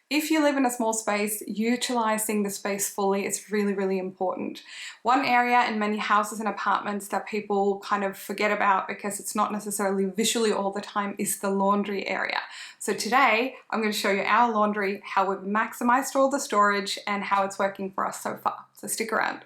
If you live in a small space, utilizing the space fully is really, really important. One area in many houses and apartments that people kind of forget about because it's not necessarily visually all the time is the laundry area. So today I'm going to show you our laundry, how we've maximized all the storage and how it's working for us so far. So stick around.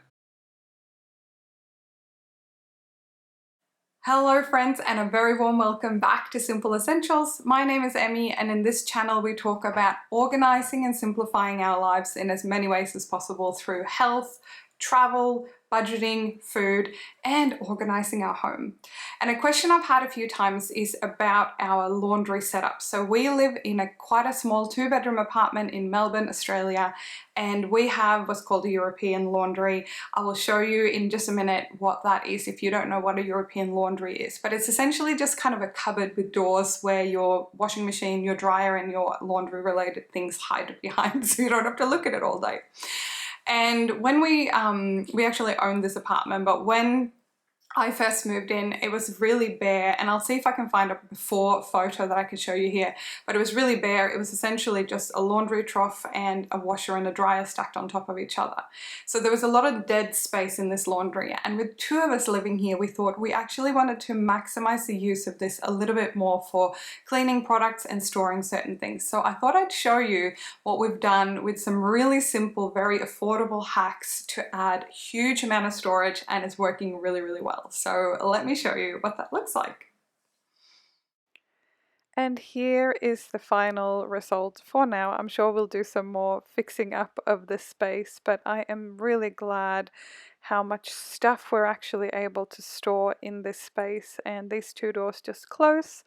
Hello friends, and a very warm welcome back to Simple Essentials. My name is Emmy, and in this channel we talk about organizing and simplifying our lives in as many ways as possible through health, travel, budgeting, food, and organizing our home. And a question I've had a few times is about our laundry setup. So we live in quite a small 2-bedroom apartment in Melbourne, Australia, and we have what's called a European laundry. I will show you in just a minute what that is if you don't know what a European laundry is. But it's essentially just kind of a cupboard with doors where your washing machine, your dryer, and your laundry related things hide behind, so you don't have to look at it all day. And when we actually owned this apartment, but when I first moved in, it was really bare, and I'll see if I can find a before photo that I can show you here, but it was really bare. It was essentially just a laundry trough and a washer and a dryer stacked on top of each other. So there was a lot of dead space in this laundry, and with 2 of us living here, we thought we actually wanted to maximize the use of this a little bit more for cleaning products and storing certain things. So I thought I'd show you what we've done with some really simple, very affordable hacks to add huge amount of storage, and it's working really, really well. So let me show you what that looks like. And here is the final result for now. I'm sure we'll do some more fixing up of this space, but I am really glad how much stuff we're actually able to store in this space. And these 2 doors just close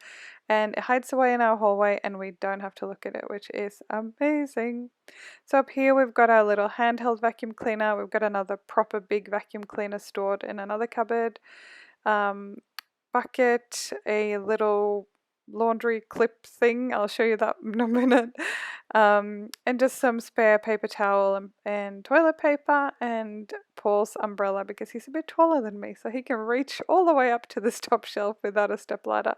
and it hides away in our hallway and we don't have to look at it, which is amazing. So up here we've got our little handheld vacuum cleaner. We've got another proper big vacuum cleaner stored in another cupboard. Bucket, a little laundry clip thing, I'll show you that in a minute, and just some spare paper towel and toilet paper, and Paul's umbrella because he's a bit taller than me, so he can reach all the way up to this top shelf without a step ladder.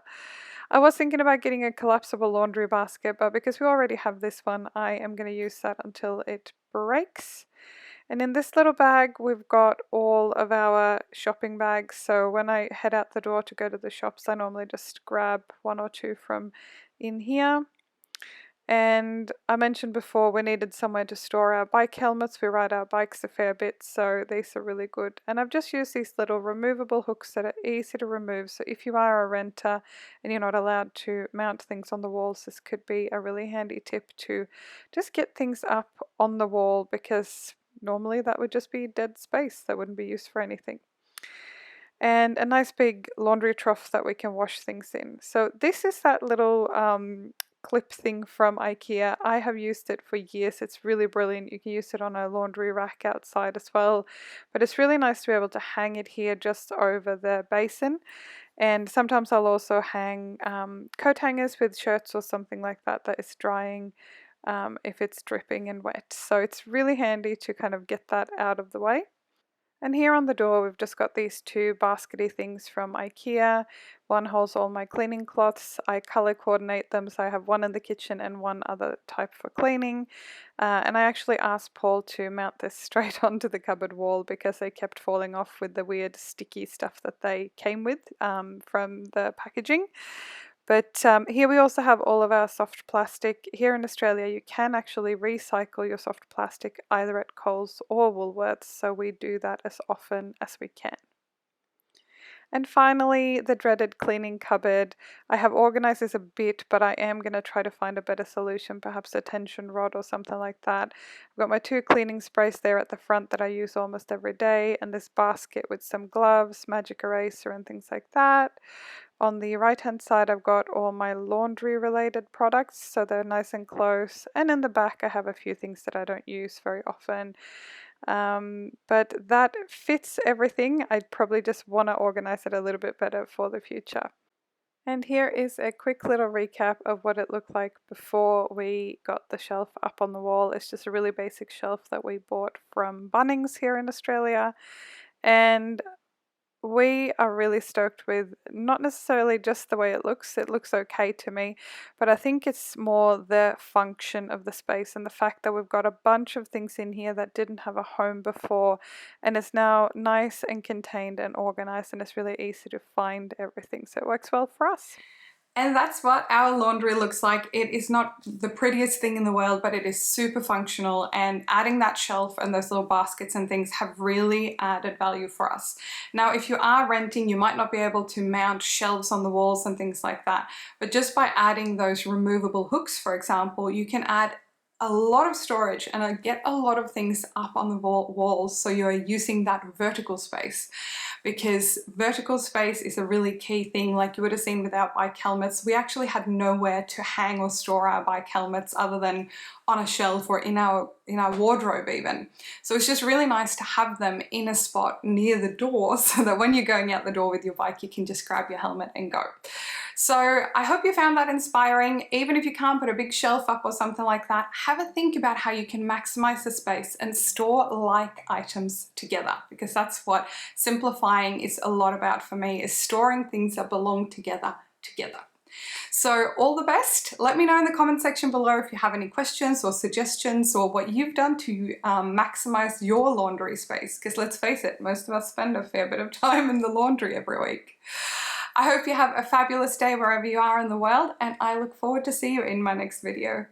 I was thinking about getting a collapsible laundry basket, but because we already have this one, I am going to use that until it breaks. And in this little bag, we've got all of our shopping bags. So when I head out the door to go to the shops, I normally just grab 1 or 2 from in here. And I mentioned before we needed somewhere to store our bike helmets. We ride our bikes a fair bit, so these are really good. And I've just used these little removable hooks that are easy to remove. So if you are a renter and you're not allowed to mount things on the walls, this could be a really handy tip to just get things up on the wall, because normally that would just be dead space that wouldn't be used for anything. And a nice big laundry trough that we can wash things in. So this is that little clip thing from IKEA. I have used it for years. It's really brilliant. You can use it on a laundry rack outside as well, but it's really nice to be able to hang it here just over the basin. And sometimes I'll also hang coat hangers with shirts or something like that that is drying if it's dripping and wet. So it's really handy to kind of get that out of the way. And here on the door we've just got these 2 baskety things from IKEA. One holds all my cleaning cloths. I color coordinate them, so I have one in the kitchen and one other type for cleaning. And I actually asked Paul to mount this straight onto the cupboard wall because they kept falling off with the weird sticky stuff that they came with from the packaging. But here we also have all of our soft plastic. Here in Australia you can actually recycle your soft plastic either at Coles or Woolworths, so we do that as often as we can. And finally, the dreaded cleaning cupboard. I have organized this a bit, but I am going to try to find a better solution, perhaps a tension rod or something like that. I've got my 2 cleaning sprays there at the front that I use almost every day, and this basket with some gloves, magic eraser and things like that. On the right hand side I've got all my laundry related products, so they're nice and close, and in the back I have a few things that I don't use very often. But that fits everything. I'd probably just want to organize it a little bit better for the future. And here is a quick little recap of what it looked like before we got the shelf up on the wall. It's just a really basic shelf that we bought from Bunnings here in Australia, and we are really stoked with not necessarily just the way it looks okay to me, but I think it's more the function of the space and the fact that we've got a bunch of things in here that didn't have a home before, and it's now nice and contained and organized, and it's really easy to find everything, so it works well for us. And that's what our laundry looks like. It is not the prettiest thing in the world, but it is super functional, and adding that shelf and those little baskets and things have really added value for us. Now, if you are renting, you might not be able to mount shelves on the walls and things like that, but just by adding those removable hooks, for example, you can add a lot of storage and get a lot of things up on the walls, so you're using that vertical space, because vertical space is a really key thing. Like you would have seen with our bike helmets, we actually had nowhere to hang or store our bike helmets other than on a shelf or in our wardrobe even. So it's just really nice to have them in a spot near the door so that when you're going out the door with your bike, you can just grab your helmet and go. So I hope you found that inspiring. Even if you can't put a big shelf up or something like that, have a think about how you can maximize the space and store like items together, because that's what simplifying is a lot about for me, is storing things that belong together. So all the best. Let me know in the comment section below if you have any questions or suggestions or what you've done to maximize your laundry space, because let's face it, most of us spend a fair bit of time in the laundry every week. I hope you have a fabulous day wherever you are in the world, and I look forward to see you in my next video.